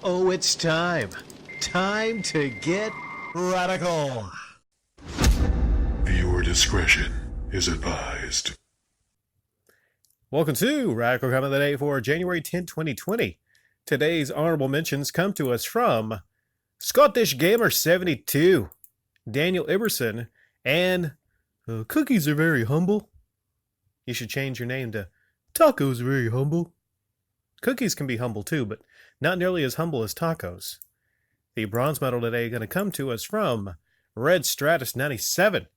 Oh, it's time. Time to get radical. Viewer discretion is advised. Welcome to Radical Comment of the Day for January 10, 2020. Today's honorable mentions come to us from Scottish Gamer 72, Daniel Iberson, and Cookies Are Very Humble. You should change your name to Tacos Are Very Humble. Cookies can be humble too, but not nearly as humble as tacos. The bronze medal today is going to come to us from Red Stratus 97.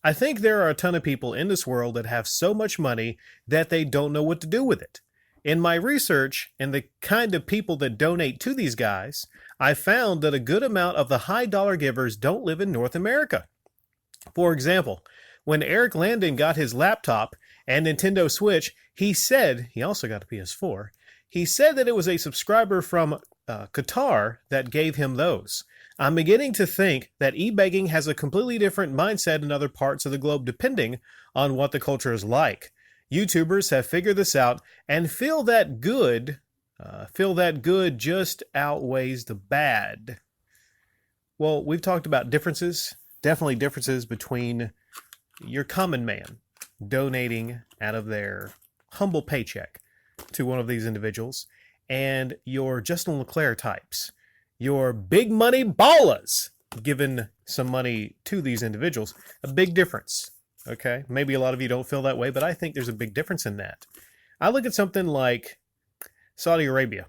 I think there are a ton of people in this world that have so much money that they don't know what to do with it. In my research and the kind of people that donate to these guys, I found that a good amount of the high dollar givers don't live in North America. For example, when Eric Landon got his laptop and Nintendo Switch, he said, he also got a PS4, he said that it was a subscriber from Qatar that gave him those. I'm beginning to think that e-begging has a completely different mindset in other parts of the globe depending on what the culture is like. YouTubers have figured this out and feel that good just outweighs the bad. Well, we've talked about differences, definitely differences between your common man donating out of their humble paycheck to one of these individuals and your Justin LeClaire types, your big money ballers giving some money to these individuals. A big difference, okay? Maybe a lot of you don't feel that way, but I think there's a big difference in that. I look at something like Saudi Arabia,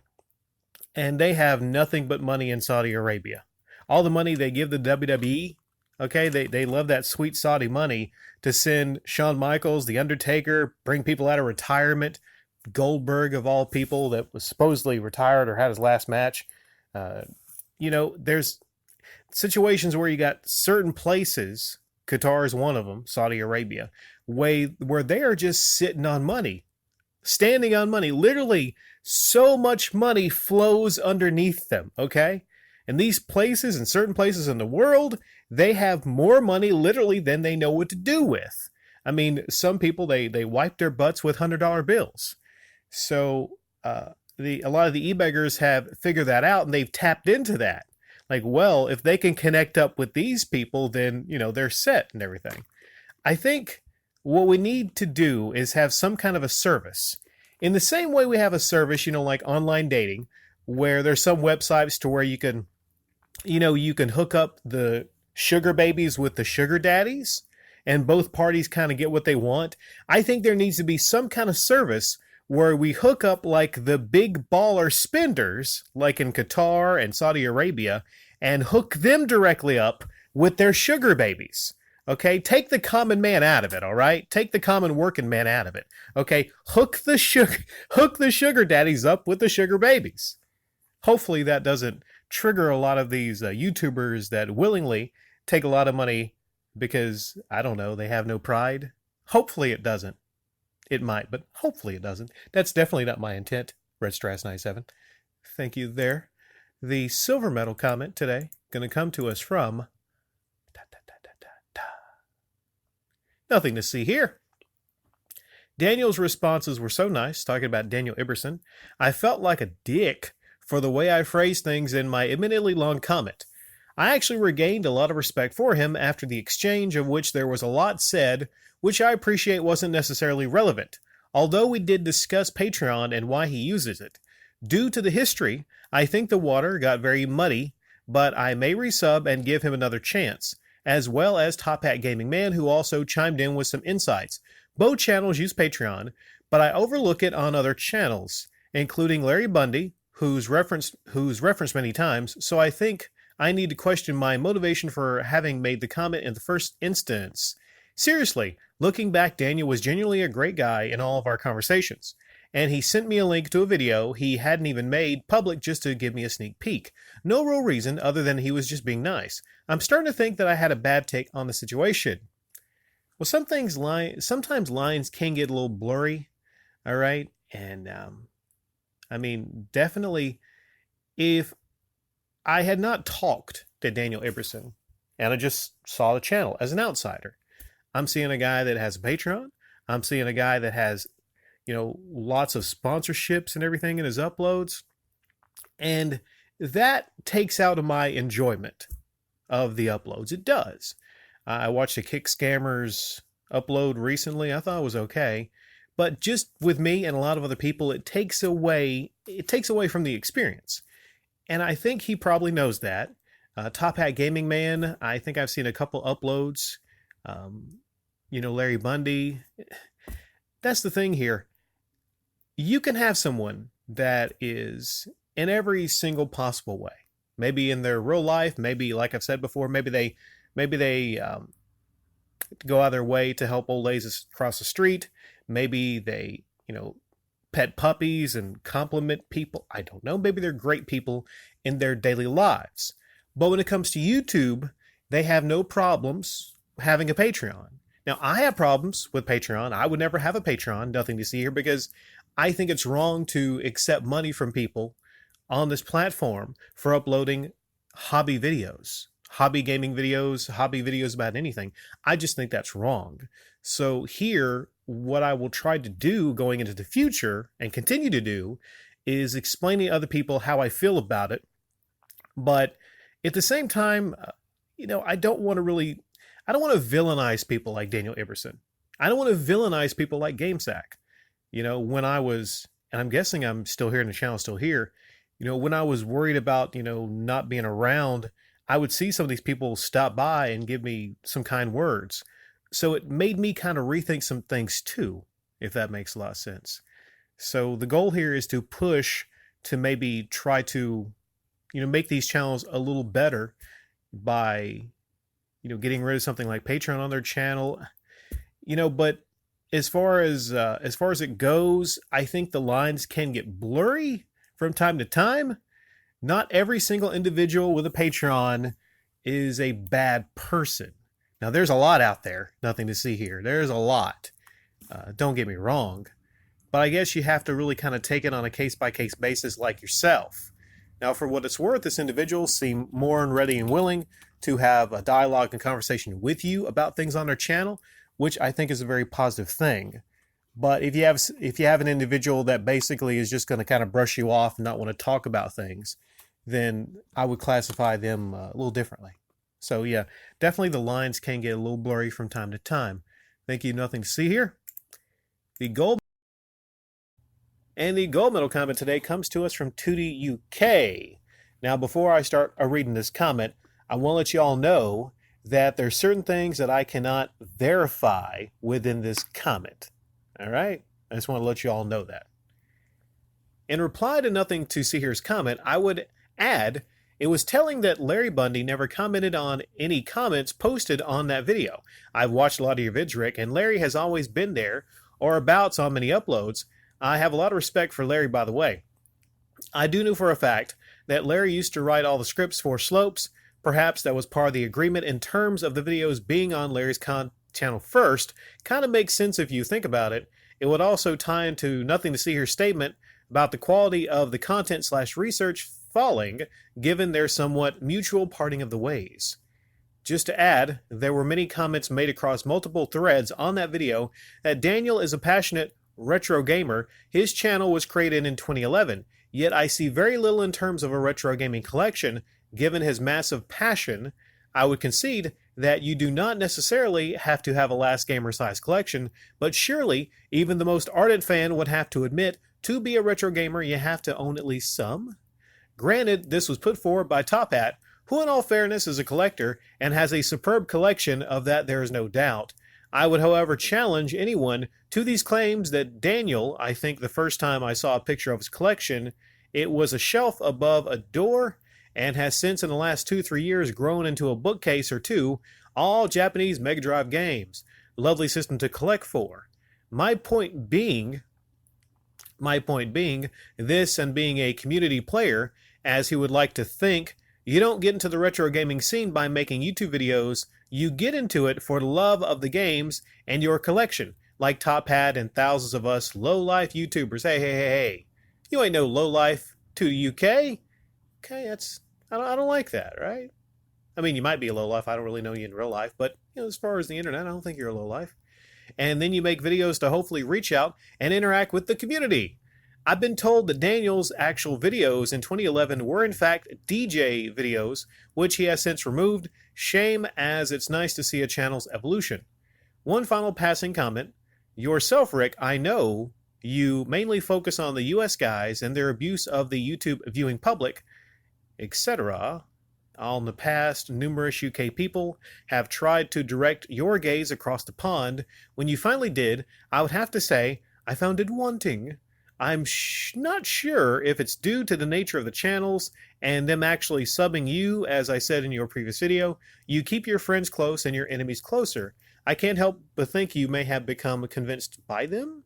and they have nothing but money in Saudi Arabia. All the money they give the WWE, okay, they love that sweet Saudi money to send Shawn Michaels, The Undertaker, bring people out of retirement, Goldberg of all people that was supposedly retired or had his last match. There's situations where you got certain places, Qatar is one of them, Saudi Arabia, where they are just sitting on money, standing on money. Literally, so much money flows underneath them, okay? And these places, and certain places in the world, they have more money literally than they know what to do with. I mean, some people, they wipe their butts with $100 bills. So a lot of the e-beggars have figured that out, and they've tapped into that. Like, well, if they can connect up with these people, then, they're set and everything. I think what we need to do is have some kind of a service. In the same way we have a service, like online dating, where there's some websites to where you can hook up the sugar babies with the sugar daddies, and both parties kind of get what they want. I think there needs to be some kind of service where we hook up like the big baller spenders, like in Qatar and Saudi Arabia, and hook them directly up with their sugar babies. Okay, take the common man out of it, all right? Take the common working man out of it. Okay, hook the sugar daddies up with the sugar babies. Hopefully that doesn't trigger a lot of these YouTubers that willingly take a lot of money because, I don't know, they have no pride. Hopefully it doesn't. It might, but hopefully it doesn't. That's definitely not my intent, Red Strass 97. Thank you there. The silver medal comment today going to come to us from nothing to see here. Daniel's responses were so nice, talking about Daniel Iberson. I felt like a dick for the way I phrased things in my admittedly long comment. I actually regained a lot of respect for him after the exchange, of which there was a lot said, which I appreciate wasn't necessarily relevant, although we did discuss Patreon and why he uses it. Due to the history, I think the water got very muddy, but I may resub and give him another chance, as well as Top Hat Gaming Man, who also chimed in with some insights. Both channels use Patreon, but I overlook it on other channels, including Larry Bundy, who's referenced many times, so I think I need to question my motivation for having made the comment in the first instance. Seriously, looking back, Daniel was genuinely a great guy in all of our conversations, and he sent me a link to a video he hadn't even made public just to give me a sneak peek. No real reason other than he was just being nice. I'm starting to think that I had a bad take on the situation. Well, sometimes lines can get a little blurry, all right? And, definitely, if I had not talked to Daniel Iberson, and I just saw the channel as an outsider, I'm seeing a guy that has a Patreon. I'm seeing a guy that has, lots of sponsorships and everything in his uploads. And that takes out of my enjoyment of the uploads. It does. I watched a Kick Scammers upload recently. I thought it was okay. But just with me and a lot of other people, it takes away from the experience. And I think he probably knows that. Top Hat Gaming Man, I think I've seen a couple uploads. Larry Bundy. That's the thing here. You can have someone that is in every single possible way. Maybe in their real life, maybe like I've said before, maybe they go out of their way to help old ladies across the street. Maybe they, pet puppies and compliment people. I don't know. Maybe they're great people in their daily lives. But when it comes to YouTube, they have no problems having a Patreon. Now, I have problems with Patreon. I would never have a Patreon, nothing to see here, because I think it's wrong to accept money from people on this platform for uploading hobby videos, hobby gaming videos, hobby videos about anything. I just think that's wrong. So here, what I will try to do going into the future and continue to do is explaining to other people how I feel about it. But at the same time, I don't want to villainize people like Daniel Iverson. I don't want to villainize people like GameSack. When I was, and I'm guessing I'm still here and the channel's still here, when I was worried about, not being around, I would see some of these people stop by and give me some kind words. So it made me kind of rethink some things too, if that makes a lot of sense. So the goal here is to push to maybe try to, make these channels a little better by, getting rid of something like Patreon on their channel, but as far as it goes, I think the lines can get blurry from time to time. Not every single individual with a Patreon is a bad person. Now, there's a lot out there. Nothing to see here. There's a lot. Don't get me wrong. But I guess you have to really kind of take it on a case-by-case basis like yourself. Now, for what it's worth, this individual seemed more than ready and willing to have a dialogue and conversation with you about things on their channel, which I think is a very positive thing. But if you have an individual that basically is just going to kind of brush you off and not want to talk about things, then I would classify them a little differently. So yeah, definitely the lines can get a little blurry from time to time. Thank you. Nothing to see here. The gold medal comment today comes to us from Tootie UK. Now, before I start reading this comment, I want to let you all know that there's certain things that I cannot verify within this comment. All right? I just want to let you all know that. In reply to Nothing to See Here's comment, I would add, it was telling that Larry Bundy never commented on any comments posted on that video. I've watched a lot of your vids, Rick, and Larry has always been there or abouts on many uploads. I have a lot of respect for Larry, by the way. I do know for a fact that Larry used to write all the scripts for Slopes. Perhaps that was part of the agreement in terms of the videos being on Larry's channel first. Kind of makes sense if you think about it. It would also tie into Nothing to See Here's statement about the quality of the content/research falling, given their somewhat mutual parting of the ways. Just to add, there were many comments made across multiple threads on that video that Daniel is a passionate retro gamer. His channel was created in 2011, yet I see very little in terms of a retro gaming collection. Given his massive passion, I would concede that you do not necessarily have to have a Last Gamer size collection, but surely even the most ardent fan would have to admit to be a retro gamer you have to own at least some. Granted, this was put forward by Top Hat, who in all fairness is a collector and has a superb collection, of that there is no doubt. I would, however, challenge anyone to these claims that Daniel, I think the first time I saw a picture of his collection, it was a shelf above a door, and has since in the last 2-3 years grown into a bookcase or two, all Japanese Mega Drive games. Lovely system to collect for. My point being, this and being a community player, as he would like to think, you don't get into the retro gaming scene by making YouTube videos. You get into it for the love of the games and your collection, like Top Hat and thousands of us low-life YouTubers. Hey. You ain't no low-life to the UK. Okay, I don't like that, right? I mean, you might be a low-life. I don't really know you in real life, but as far as the internet, I don't think you're a low-life. And then you make videos to hopefully reach out and interact with the community. I've been told that Daniel's actual videos in 2011 were in fact DJ videos, which he has since removed. Shame, as it's nice to see a channel's evolution. One final passing comment. Yourself, Rick, I know you mainly focus on the US guys and their abuse of the YouTube viewing public, etc. In the past, numerous UK people have tried to direct your gaze across the pond. When you finally did, I would have to say, I found it wanting. I'm not sure if it's due to the nature of the channels and them actually subbing you, as I said in your previous video. You keep your friends close and your enemies closer. I can't help but think you may have become convinced by them.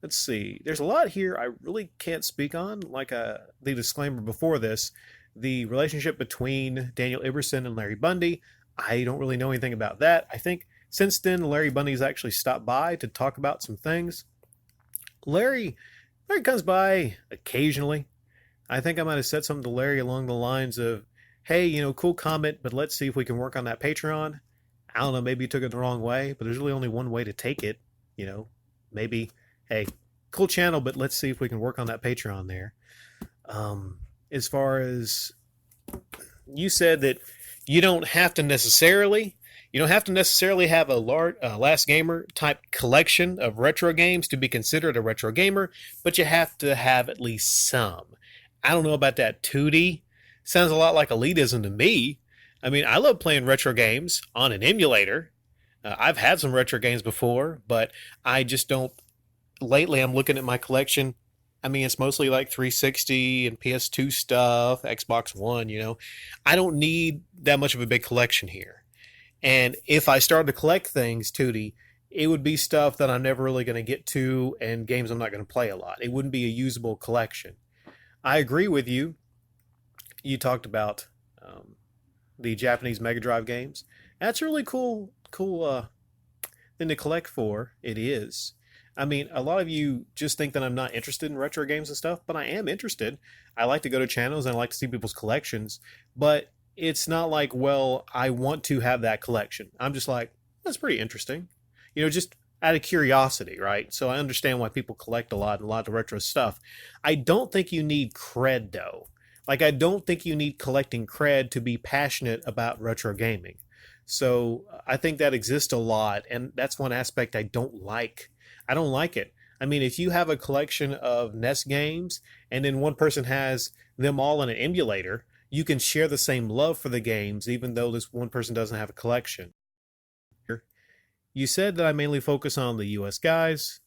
Let's see. There's a lot here I really can't speak on, like the disclaimer before this. The relationship between Daniel Iverson and Larry Bundy, I don't really know anything about that. I think since then, Larry Bundy's actually stopped by to talk about some things. Larry comes by occasionally. I think I might have said something to Larry along the lines of, hey, cool comment, but let's see if we can work on that Patreon. I don't know, maybe you took it the wrong way, but there's really only one way to take it. Maybe, hey, cool channel, but let's see if we can work on that Patreon there. As far as you said that you don't have to necessarily have a large Last Gamer type collection of retro games to be considered a retro gamer, but you have to have at least some. I don't know about that 2D. Sounds a lot like elitism to me. I mean, I love playing retro games on an emulator. I've had some retro games before, but I just don't. Lately, I'm looking at my collection. I mean, it's mostly like 360 and PS2 stuff, Xbox One, I don't need that much of a big collection here. And if I started to collect things, 2D, it would be stuff that I'm never really going to get to and games I'm not going to play a lot. It wouldn't be a usable collection. I agree with you. You talked about the Japanese Mega Drive games. That's a really cool thing to collect for. It is. I mean, a lot of you just think that I'm not interested in retro games and stuff, but I am interested. I like to go to channels and I like to see people's collections, but it's not like, well, I want to have that collection. I'm just like, that's pretty interesting. Just out of curiosity, right? So I understand why people collect a lot of retro stuff. I don't think you need cred, though. Like, I don't think you need collecting cred to be passionate about retro gaming. So I think that exists a lot, and that's one aspect I don't like. I don't like it. I mean, if you have a collection of NES games and then one person has them all in an emulator, you can share the same love for the games even though this one person doesn't have a collection. You said that I mainly focus on the US guys.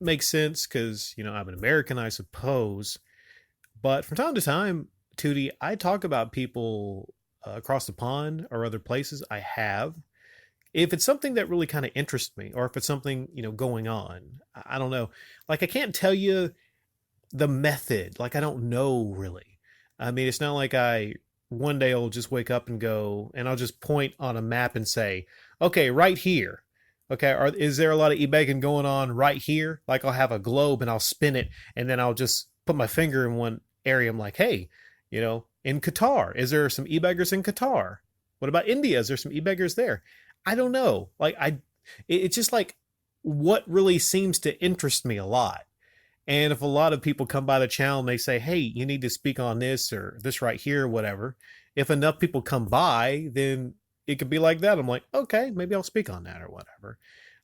Makes sense because, I'm an American, I suppose. But from time to time, 2D, I talk about people across the pond or other places. I have. If it's something that really kind of interests me, or if it's something, going on, I don't know. Like, I can't tell you the method. Like, I don't know really. I mean, it's not like one day I'll just wake up and go, and I'll just point on a map and say, okay, right here. Okay, is there a lot of e-begging going on right here? Like, I'll have a globe and I'll spin it, and then I'll just put my finger in one area. I'm like, hey, in Qatar, is there some e-beggars in Qatar? What about India? Is there some e-beggars there? I don't know. Like, it's just like what really seems to interest me a lot. And if a lot of people come by the channel and they say, hey, you need to speak on this or this right here or whatever, if enough people come by, then it could be like that. I'm like, okay, maybe I'll speak on that or whatever.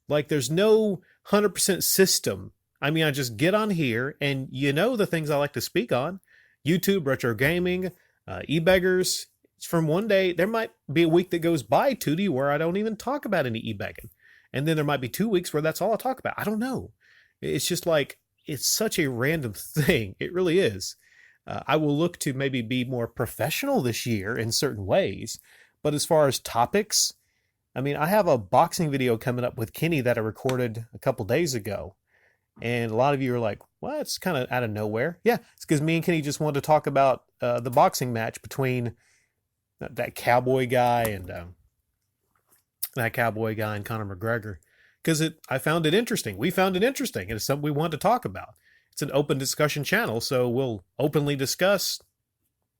Like, there's no 100% system. I mean, I just get on here and the things I like to speak on. YouTube, retro gaming, e-beggars. From one day, there might be a week that goes by, 2D, where I don't even talk about any e-begging. And then there might be 2 weeks where that's all I talk about. I don't know. It's just like, it's such a random thing. It really is. I will look to maybe be more professional this year in certain ways. But as far as topics, I mean, I have a boxing video coming up with Kenny that I recorded a couple days ago. And a lot of you are like, well, it's kind of out of nowhere. Yeah, it's because me and Kenny just wanted to talk about the boxing match between that cowboy guy and Conor McGregor, because I found it interesting. We found it interesting, and it's something we wanted to talk about. It's an open discussion channel, so we'll openly discuss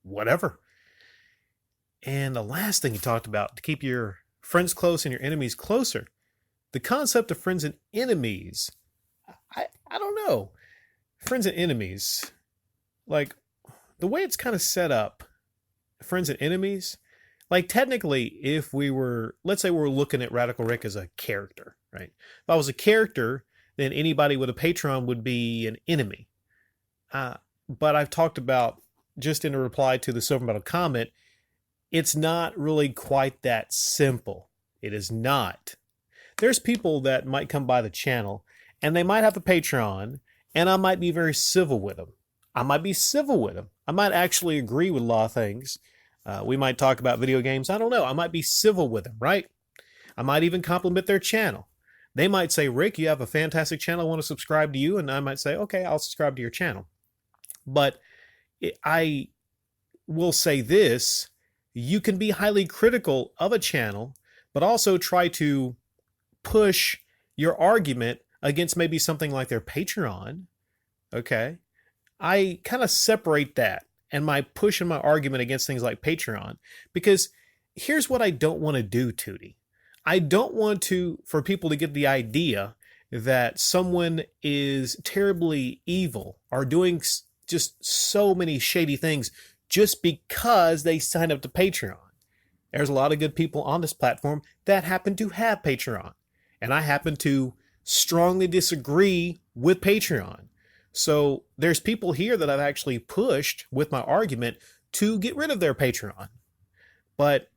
whatever. And the last thing you talked about, to keep your friends close and your enemies closer. The concept of friends and enemies, I don't know. friends and enemies, like the way it's kind of set up, friends and enemies, like technically, if we were, let's say we're looking at Radical Rick as a character, right? If I was a character, then anybody with a Patreon would be an enemy. But I've talked about, just in a reply to the Silver Medal comment, it's not really quite that simple. It is not. There's people that might come by the channel and they might have a Patreon, and I might be very civil with them. I might be civil with them. I might actually agree with a lot of things. We might talk about video games. I don't know. I might be civil with them, right? I might even compliment their channel. They might say, Rick, you have a fantastic channel. I want to subscribe to you. And I might say, okay, I'll subscribe to your channel. But I will say this, you can be highly critical of a channel, but also try to push your argument against maybe something like their Patreon. Okay. I kind of separate that and my push and my argument against things like Patreon, because here's what I don't want to do, Tootie. I don't want for people to get the idea that someone is terribly evil or doing just so many shady things just because they sign up to Patreon. There's a lot of good people on this platform that happen to have Patreon, and I happen to strongly disagree with Patreon. So there's people here that I've actually pushed with my argument to get rid of their Patreon. But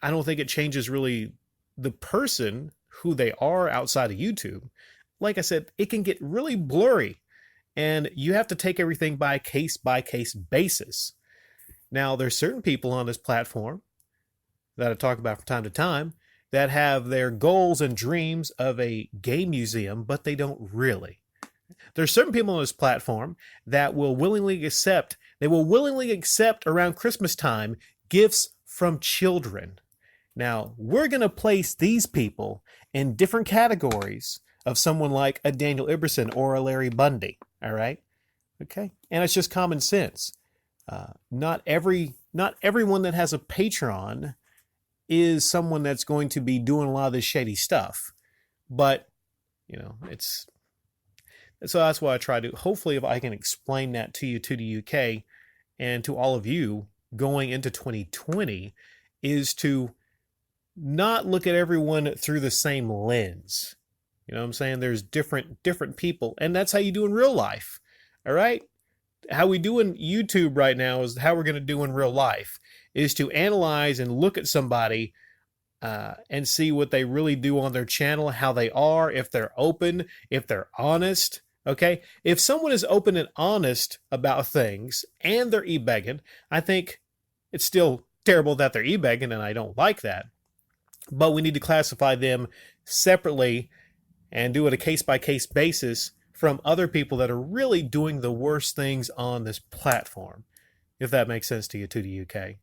I don't think it changes really the person who they are outside of YouTube. Like I said, it can get really blurry, and you have to take everything by case basis. Now, there's certain people on this platform that I talk about from time to time that have their goals and dreams of a game museum, but they don't really. There's certain people on this platform that will willingly accept around Christmas time gifts from children. Now, we're going to place these people in different categories of someone like a Daniel Iverson or a Larry Bundy. All right. Okay. And it's just common sense. Not everyone that has a Patreon is someone that's going to be doing a lot of this shady stuff. But, so that's why I try to, hopefully if I can explain that to you, to the UK and to all of you going into 2020, is to not look at everyone through the same lens. You know what I'm saying? There's different people, and that's how you do in real life. All right? How we do in YouTube right now is how we're going to do in real life, is to analyze and look at somebody and see what they really do on their channel, how they are, if they're open, if they're honest. Okay? If someone is open and honest about things and they're e-begging, I think it's still terrible that they're e-begging, and I don't like that. But we need to classify them separately and do it a case-by-case basis from other people that are really doing the worst things on this platform, if that makes sense to you, to the UK.